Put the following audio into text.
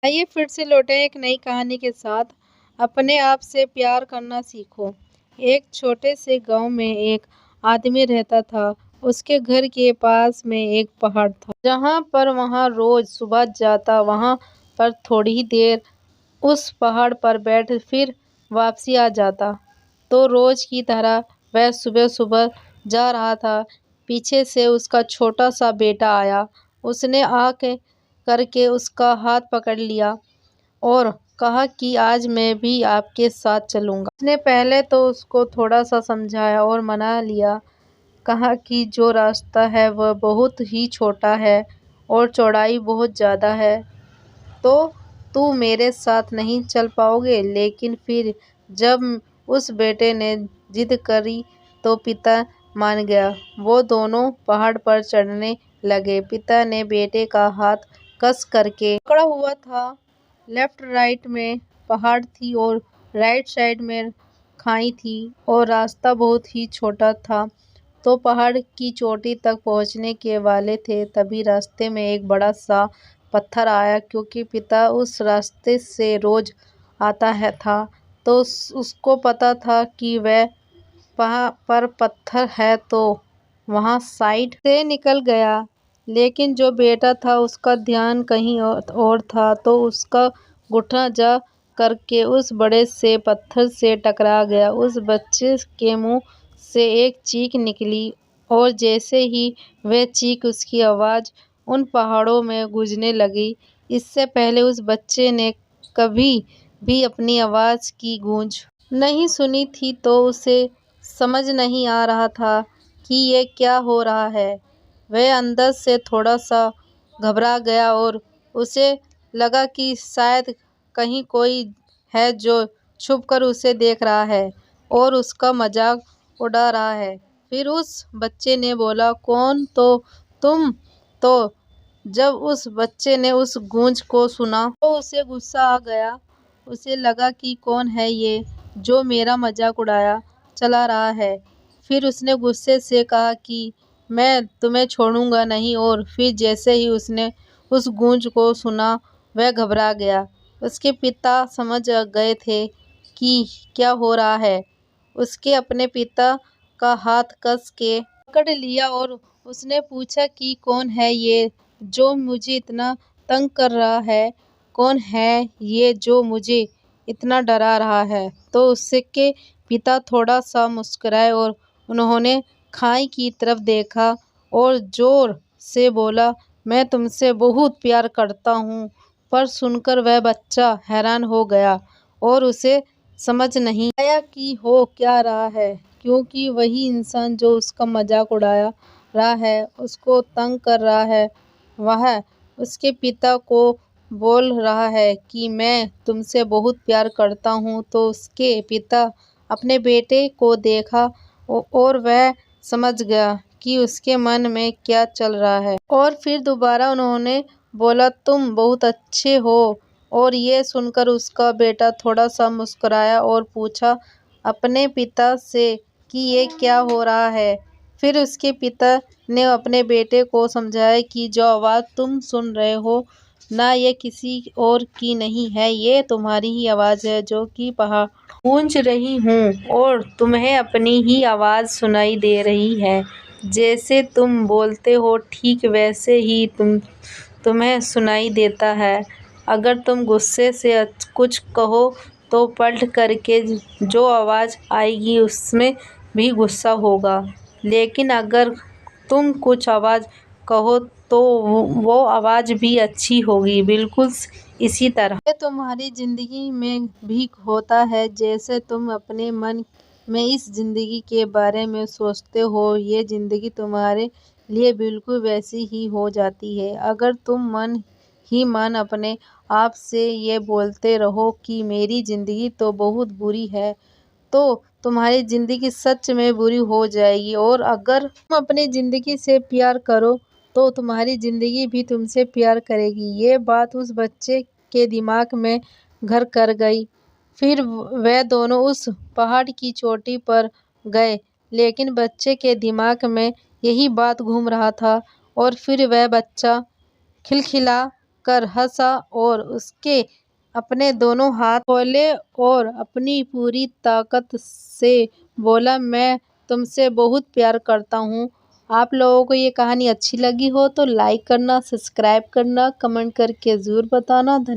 आइए फिर से लौटें एक नई कहानी के साथ। अपने आप से प्यार करना सीखो। एक छोटे से गांव में एक आदमी रहता था। उसके घर के पास में एक पहाड़ था, जहां पर वहां रोज सुबह जाता, वहां पर थोड़ी ही देर उस पहाड़ पर बैठ फिर वापसी आ जाता। तो रोज की तरह वह सुबह सुबह जा रहा था। पीछे से उसका छोटा सा बेटा आया। उसने आके करके उसका हाथ पकड़ लिया और कहा कि आज मैं भी आपके साथ चलूंगा। उसने पहले तो उसको थोड़ा सा समझाया और मना लिया। कहा कि जो रास्ता है वह बहुत ही छोटा है और चौड़ाई बहुत ज़्यादा है, तो तू मेरे साथ नहीं चल पाओगे। लेकिन फिर जब उस बेटे ने जिद करी तो पिता मान गया। वो दोनों पहाड़ पर चढ़ने लगे। पिता ने बेटे का हाथ कस करके पकड़ा हुआ था। लेफ्ट राइट में पहाड़ थी और राइट साइड में खाई थी और रास्ता बहुत ही छोटा था। तो पहाड़ की चोटी तक पहुंचने के वाले थे, तभी रास्ते में एक बड़ा सा पत्थर आया। क्योंकि पिता उस रास्ते से रोज आता है था, तो उसको पता था कि वह वहाँ पर पत्थर है, तो वहाँ साइड से निकल गया। लेकिन जो बेटा था उसका ध्यान कहीं और था, तो उसका घुटना जा करके उस बड़े से पत्थर से टकरा गया। उस बच्चे के मुंह से एक चीख निकली और जैसे ही वह चीख, उसकी आवाज़ उन पहाड़ों में गूंजने लगी। इससे पहले उस बच्चे ने कभी भी अपनी आवाज़ की गूंज नहीं सुनी थी, तो उसे समझ नहीं आ रहा था कि ये क्या हो रहा है। वह अंदर से थोड़ा सा घबरा गया और उसे लगा कि शायद कहीं कोई है जो छुपकर उसे देख रहा है और उसका मजाक उड़ा रहा है। फिर उस बच्चे ने बोला, कौन? तो तुम? तो जब उस बच्चे ने उस गूंज को सुना तो उसे गुस्सा आ गया। उसे लगा कि कौन है ये जो मेरा मजाक उड़ाया चला रहा है। फिर उसने गुस्से से कहा कि मैं तुम्हें छोड़ूंगा नहीं। और फिर जैसे ही उसने उस गूंज को सुना, वह घबरा गया। उसके पिता समझ गए थे कि क्या हो रहा है। उसके अपने पिता का हाथ कस के पकड़ लिया और उसने पूछा कि कौन है ये जो मुझे इतना तंग कर रहा है? कौन है ये जो मुझे इतना डरा रहा है? तो उसके पिता थोड़ा सा मुस्कुराए और उन्होंने खाई की तरफ देखा और जोर से बोला, मैं तुमसे बहुत प्यार करता हूँ। पर सुनकर वह बच्चा हैरान हो गया और उसे समझ नहीं आया कि हो क्या रहा है, क्योंकि वही इंसान जो उसका मजाक उड़ाया रहा है, उसको तंग कर रहा है, वह उसके पिता को बोल रहा है कि मैं तुमसे बहुत प्यार करता हूँ। तो उसके पिता अपने बेटे को देखा और वह समझ गया कि उसके मन में क्या चल रहा है। और फिर दोबारा उन्होंने बोला, तुम बहुत अच्छे हो। और ये सुनकर उसका बेटा थोड़ा सा मुस्कुराया और पूछा अपने पिता से कि ये क्या हो रहा है। फिर उसके पिता ने अपने बेटे को समझाया कि जो आवाज़ तुम सुन रहे हो ना, ये किसी और की नहीं है, ये तुम्हारी ही आवाज़ है जो कि पहाड़ गूंज रही हूँ और तुम्हें अपनी ही आवाज़ सुनाई दे रही है। जैसे तुम बोलते हो ठीक वैसे ही तुम्हें सुनाई देता है। अगर तुम गुस्से से कुछ कहो तो पलट करके जो आवाज़ आएगी उसमें भी गुस्सा होगा। लेकिन अगर तुम कुछ आवाज़ कहो तो वो आवाज़ भी अच्छी होगी। बिल्कुल इसी तरह ये तुम्हारी ज़िंदगी में भी होता है। जैसे तुम अपने मन में इस ज़िंदगी के बारे में सोचते हो, ये ज़िंदगी तुम्हारे लिए बिल्कुल वैसी ही हो जाती है। अगर तुम मन ही मन अपने आप से ये बोलते रहो कि मेरी ज़िंदगी तो बहुत बुरी है, तो तुम्हारी ज़िंदगी सच में बुरी हो जाएगी। और अगर तुम अपनी ज़िंदगी से प्यार करो तो तुम्हारी ज़िंदगी भी तुमसे प्यार करेगी। ये बात उस बच्चे के दिमाग में घर कर गई। फिर वह दोनों उस पहाड़ की चोटी पर गए, लेकिन बच्चे के दिमाग में यही बात घूम रहा था। और फिर वह बच्चा खिलखिला कर हंसा और उसके अपने दोनों हाथ खोले और अपनी पूरी ताकत से बोला, मैं तुमसे बहुत प्यार करता हूँ। आप लोगों को ये कहानी अच्छी लगी हो तो लाइक करना, सब्सक्राइब करना, कमेंट करके ज़रूर बताना। धन्यवाद।